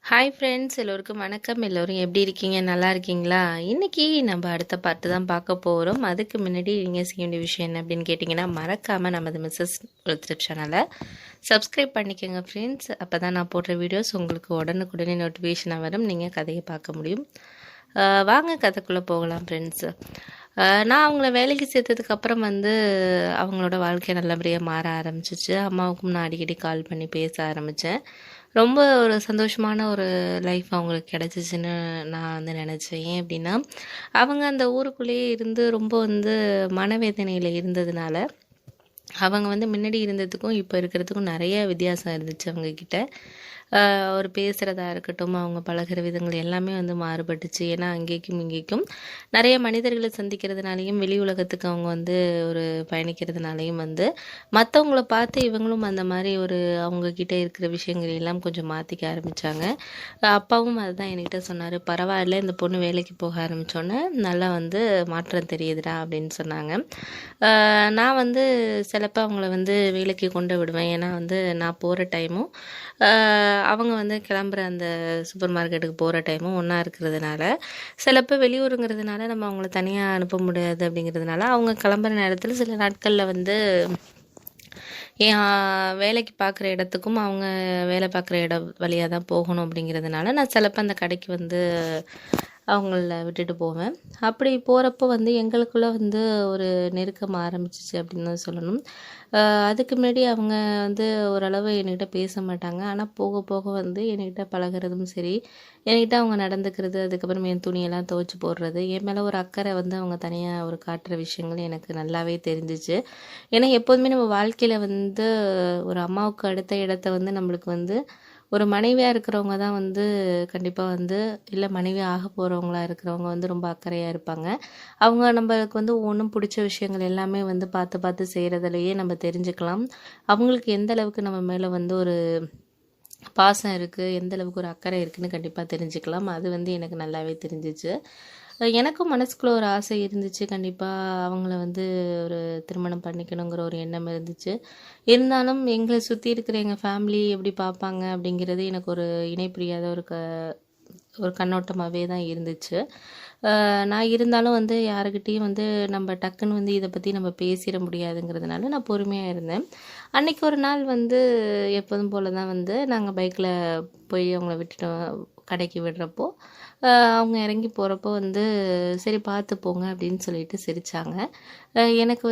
Hi friends, எல்லோருக்கும் வணக்கம். எல்லோரும் எப்படி இருக்கீங்க? நல்லா இருக்கீங்களா? இன்னைக்கு நம்ம அடுத்த பார்ட்டு தான் பார்க்க போகிறோம். அதுக்கு முன்னாடி நீங்கள் செய்ய வேண்டிய விஷயம் என்ன அப்படின்னு கேட்டிங்கன்னா, மறக்காமல் நமது மிஸ்ஸஸ் யூடியூப் சேனலை சப்ஸ்கிரைப் பண்ணிக்கோங்க ஃப்ரெண்ட்ஸ். அப்போ தான் நான் போடுற வீடியோஸ் உங்களுக்கு உடனுக்குடனே நோட்டிஃபிகேஷனாக வரும். நீங்கள் கதையை பார்க்க முடியும். வாங்க கதைக்குள்ளே போகலாம் ஃப்ரெண்ட்ஸு. நான் அவங்கள வேலைக்கு சேர்த்ததுக்கப்புறம் அவங்களோட வாழ்க்கை நல்லபடியாக மாற ஆரம்பிச்சிச்சு. அம்மாவுக்கும் நான் அடிக்கடி கால் பண்ணி பேச ஆரம்பித்தேன். ரொம்ப ஒரு சந்தோஷமான ஒரு லைஃப் அவங்களுக்கு கிடச்சிச்சின்னு நான் நினச்சேன். ஏன் அப்படின்னா, அவங்க அந்த ஊருக்குள்ளேயே இருந்து ரொம்ப மனவேதனையில் இருந்ததுனால, அவங்க முன்னாடி இருந்ததுக்கும் இப்போ இருக்கிறதுக்கும் நிறைய வித்தியாசம் இருந்துச்சு அவங்கக்கிட்ட. அவர் பேசுகிறதா இருக்கட்டும், அவங்க பழகுற விதங்கள் எல்லாமே மாறுபட்டுச்சு. ஏன்னா அங்கேக்கும் இங்கேக்கும் நிறைய மனிதர்களை சந்திக்கிறதுனாலையும், வெளி உலகத்துக்கு அவங்க ஒரு பயணிக்கிறதுனாலையும் மற்றவங்கள பார்த்து இவங்களும் அந்த மாதிரி அவங்கக்கிட்ட இருக்கிற விஷயங்கள் எல்லாம் கொஞ்சம் மாற்றிக்க ஆரம்பித்தாங்க. அப்பாவும் அதுதான் என்கிட்ட சொன்னார். பரவாயில்ல, இந்த பொண்ணு வேலைக்கு போக ஆரம்பித்தோன்னே நல்லா மாற்றம் தெரியுதுடா அப்படின்னு சொன்னாங்க. நான் சிலப்போ அவங்கள வேலைக்கு கொண்டு விடுவேன். ஏன்னா நான் போகிற டைமும் அவங்க கிளம்புற அந்த சூப்பர் மார்க்கெட்டுக்கு போகிற டைமும் ஒன்றா இருக்கிறதுனால, சிலப்போ வெளியூருங்கிறதுனால நம்ம அவங்கள தனியாக அனுப்ப முடியாது. அப்படிங்கிறதுனால அவங்க கிளம்புற நேரத்தில் சில நாட்களில் என் வேலைக்கு பார்க்குற இடத்துக்கும் அவங்க வேலை பார்க்குற இடம் வழியாக தான் போகணும். அப்படிங்கிறதுனால நான் சிலப்போ அந்த கடைக்கு அவங்கள விட்டுட்டு போவேன். அப்படி போகிறப்போ எங்களுக்குள்ளே ஒரு நெருக்கம் ஆரம்பிச்சிச்சு அப்படின்னு தான் சொல்லணும். அதுக்கு முன்னாடி அவங்க ஓரளவு என்கிட்ட பேச மாட்டாங்க. ஆனால் போக போக என்கிட்ட பழகுறதும் சரி, என்கிட்ட அவங்க நடந்துக்கிறது, அதுக்கப்புறம் என் துணியெல்லாம் துவைச்சி போடுறது, என் மேலே ஒரு அக்கறை அவங்க தனியாக காட்டுற விஷயங்கள் எனக்கு நல்லாவே தெரிஞ்சிச்சு. ஏன்னா எப்போதுமே நம்ம வாழ்க்கையில் ஒரு அம்மாவுக்கு அடுத்த இடத்த நம்மளுக்கு ஒரு மனைவியாக இருக்கிறவங்க தான் கண்டிப்பாக இல்லை மனைவி ஆக போகிறவங்களா இருக்கிறவங்க ரொம்ப அக்கறையாக இருப்பாங்க. அவங்க நம்மளுக்கு ஒன்றும் பிடிச்ச விஷயங்கள் எல்லாமே பார்த்து பார்த்து செய்கிறதுலையே நம்ம தெரிஞ்சுக்கலாம். அவங்களுக்கு எந்த அளவுக்கு நம்ம மேலே ஒரு பாசம் இருக்குது, எந்த அளவுக்கு ஒரு அக்கறை இருக்குதுன்னு கண்டிப்பாக தெரிஞ்சுக்கலாம். அது எனக்கு நல்லாவே தெரிஞ்சிச்சு. எனக்கும் மனசுக்குள்ளே ஒரு ஆசை இருந்துச்சு. கண்டிப்பாக அவங்கள ஒரு திருமணம் பண்ணிக்கணுங்கிற ஒரு எண்ணம் இருந்துச்சு. இருந்தாலும் எங்களை சுற்றி இருக்கிற எங்கள் ஃபேமிலி எப்படி பார்ப்பாங்க அப்படிங்கிறது எனக்கு ஒரு இணை புரியாத ஒரு கண்ணோட்டமாகவே தான் இருந்துச்சு. நான் இருந்தாலும் யாருக்கிட்டேயும் நம்ம டக்குன்னு இதை பற்றி நம்ம பேசிட முடியாதுங்கிறதுனால நான் பொறுமையாக இருந்தேன். அன்றைக்கி ஒரு நாள் எப்போதும் போல் தான் நாங்கள் பைக்கில் போய் அவங்கள விட்டுட்டோம். கடைக்கு விடுறப்போ அவங்க இறங்கி போகிறப்போ சரி பார்த்து போங்க அப்படின்னு சொல்லிட்டு சிரித்தாங்க. எனக்கு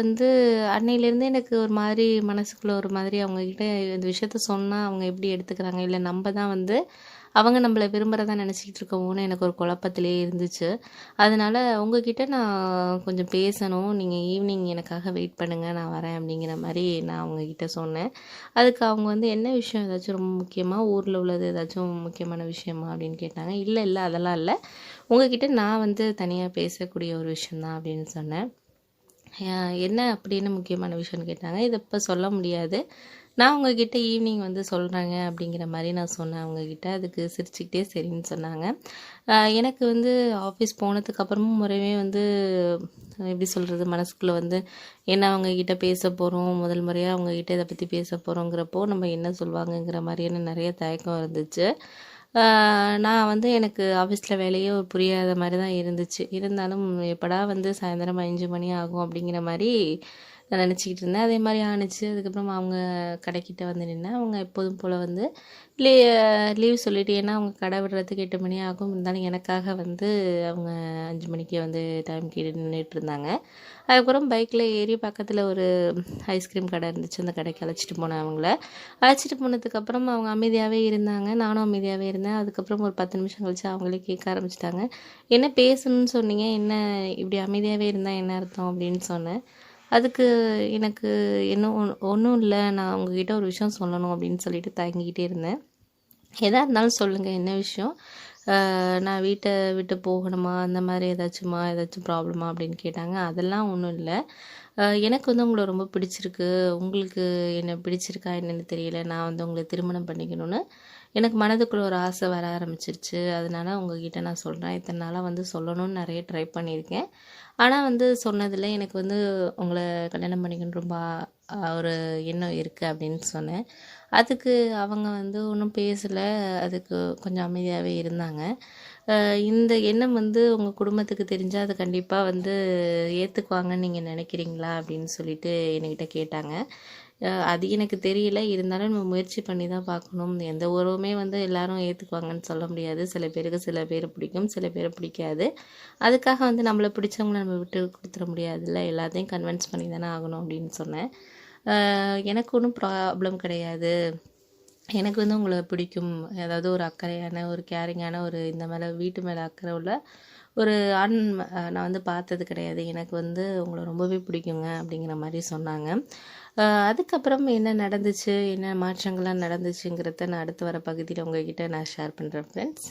அன்னையிலேருந்து எனக்கு ஒரு மாதிரி மனசுக்குள்ளே ஒரு மாதிரி அவங்கக்கிட்ட இந்த விஷயத்த சொன்னால் அவங்க எப்படி எடுத்துக்கிறாங்க, இல்லை நம்ம தான் அவங்க நம்மளை விரும்புகிறதா நினச்சிக்கிட்டு இருக்கோன்னு எனக்கு ஒரு குழப்பத்திலே இருந்துச்சு. அதனால் உங்ககிட்ட நான் கொஞ்சம் பேசணும், நீங்கள் ஈவினிங் எனக்காக வெயிட் பண்ணுங்கள், நான் வரேன் அப்படிங்கிற மாதிரி நான் அவங்கக்கிட்ட சொன்னேன். அதுக்கு அவங்க என்ன விஷயம், ஏதாச்சும் ரொம்ப முக்கியமாக ஊரில் உள்ளது ஏதாச்சும் முக்கியமான விஷயமா அப்படின்னு கேட்டாங்க. இல்லை இல்லை அதெல்லாம் இல்லை, உங்ககிட்ட நான் தனியாக பேசக்கூடிய ஒரு விஷயந்தான் அப்படின்னு சொன்னேன். என்ன அப்படின்னு முக்கியமான விஷயம்னு கேட்டாங்க. இதை இப்போ சொல்ல முடியாது, நான் உங்ககிட்ட ஈவினிங் சொல்கிறேங்க அப்படிங்கிற மாதிரி நான் சொன்னேன் அவங்கக்கிட்ட. அதுக்கு சிரிச்சுக்கிட்டே சரின்னு சொன்னாங்க. எனக்கு ஆஃபீஸ் போனதுக்கப்புறமும் முறையே எப்படி சொல்கிறது, மனசுக்குள்ளே என்ன அவங்கக்கிட்ட பேச போகிறோம், முதல் முறையாக அவங்கக்கிட்ட இதை பற்றி பேச போகிறோங்கிறப்போ நம்ம என்ன சொல்லுவாங்கங்கிற மாதிரியான நிறைய தயக்கம் இருந்துச்சு. நான் எனக்கு ஆஃபீஸில் வேலையே ஒரு புரியாத மாதிரி தான் இருந்துச்சு. இருந்தாலும் எப்படா சாயந்தரம் 5 மணி ஆகும் அப்படிங்கிற மாதிரி நான் நினச்சிக்கிட்டு இருந்தேன். அதே மாதிரி ஆணுச்சு. அதுக்கப்புறம் அவங்க கடைக்கிட்ட நின்னேன். அவங்க எப்போதும் போல் லீ லீவ் சொல்லிவிட்டு, ஏன்னா அவங்க கடை விடுறதுக்கு 8 மணி ஆகும். இருந்தாலும் எனக்காக அவங்க 5 மணிக்கே டைம் கேட்டு நின்றுட்டு இருந்தாங்க. அதுக்கப்புறம் பைக்கில் ஏறி பக்கத்தில் ஒரு ஐஸ்கிரீம் கடை இருந்துச்சு, அந்த கடைக்கு அழைச்சிட்டு போனேன். அவங்கள அழைச்சிட்டு போனதுக்கப்புறம் அவங்க அமைதியாகவே இருந்தாங்க, நானும் அமைதியாகவே இருந்தேன். அதுக்கப்புறம் ஒரு 10 நிமிஷம் கழிச்சு அவங்களே கேட்க ஆரம்பிச்சிட்டாங்க, என்ன பேசணும்னு சொன்னீங்க, என்ன இப்படி அமைதியாகவே இருந்தால் என்ன அர்த்தம் அப்படின்னு சொன்னேன். அதுக்கு எனக்கு இன்னும் ஒன்றும் இல்லை, நான் உங்ககிட்ட ஒரு விஷயம் சொல்லணும் அப்படின்னு சொல்லிட்டு தயங்கிக்கிட்டே இருந்தேன். எதாக இருந்தாலும் சொல்லுங்கள், என்ன விஷயம், நான் வீட்டை விட்டு போகணுமா, அந்த மாதிரி ஏதாச்சும் ப்ராப்ளமா அப்படின்னு கேட்டாங்க. அதெல்லாம் ஒன்றும் இல்லை, எனக்கு உங்களை ரொம்ப பிடிச்சிருக்கு, உங்களுக்கு என்ன பிடிச்சிருக்கா என்னென்னு தெரியல, நான் உங்களை திருமணம் பண்ணிக்கணும்னு எனக்கு மனதுக்குள்ளே ஒரு ஆசை வர ஆரம்பிச்சிருச்சு. அதனால் உங்ககிட்ட நான் சொல்கிறேன். இத்தனை நாளாக சொல்லணும்னு நிறைய ட்ரை பண்ணியிருக்கேன், ஆனால் சொன்னதில்லை. எனக்கு உங்களை கல்யாணம் பண்ணிக்கணும் ரொம்ப ஒரு எண்ணம் இருக்குது அப்படின்னு சொன்னேன். அதுக்கு அவங்க வந்து ஒன்றும் பேசலை, அதுக்கு கொஞ்சம் அமைதியாகவே இருந்தாங்க. இந்த எண்ணம் வந்து உங்கள் குடும்பத்துக்கு தெரிஞ்சால் அது கண்டிப்பாக வந்து ஏற்றுக்குவாங்கன்னு நீங்கள் நினைக்கிறீங்களா அப்படின்னு சொல்லிட்டு என்கிட்ட கேட்டாங்க. அது எனக்கு தெரியல, இருந்தாலும் நம்ம முயற்சி பண்ணி தான் பார்க்கணும். எந்த உறவுமே வந்து எல்லாரும் ஏற்றுக்குவாங்கன்னு சொல்ல முடியாது. சில பேருக்கு சில பேரை பிடிக்கும், சில பேரை பிடிக்காது. அதுக்காக வந்து நம்மளை பிடிச்சவங்கள நம்ம விட்டு கொடுத்துட முடியாதுல்ல, எல்லாத்தையும் கன்வின்ஸ் பண்ணி தானே ஆகணும் அப்படின்னு சொன்னேன். எனக்கு ஒன்றும் ப்ராப்ளம் கிடையாது, எனக்கு வந்து உங்களை பிடிக்கும். அதாவது ஒரு அக்கறையான, ஒரு கேரிங்கான, ஒரு இந்த மேலே வீட்டு மேலே அக்கறை உள்ள ஒரு ஆண் நான் வந்து பார்த்தது கிடையாது. எனக்கு வந்து உங்களை ரொம்பவே பிடிக்குங்க அப்படிங்கிற மாதிரி சொன்னாங்க. அதுக்கப்புறம் என்ன நடந்துச்சு, என்ன மாற்றங்கள்லாம் நடந்துச்சுங்கிறத நான் அடுத்து வர பகுதியில் உங்ககிட்ட நான் ஷேர் பண்ணுறேன் ஃப்ரெண்ட்ஸ்.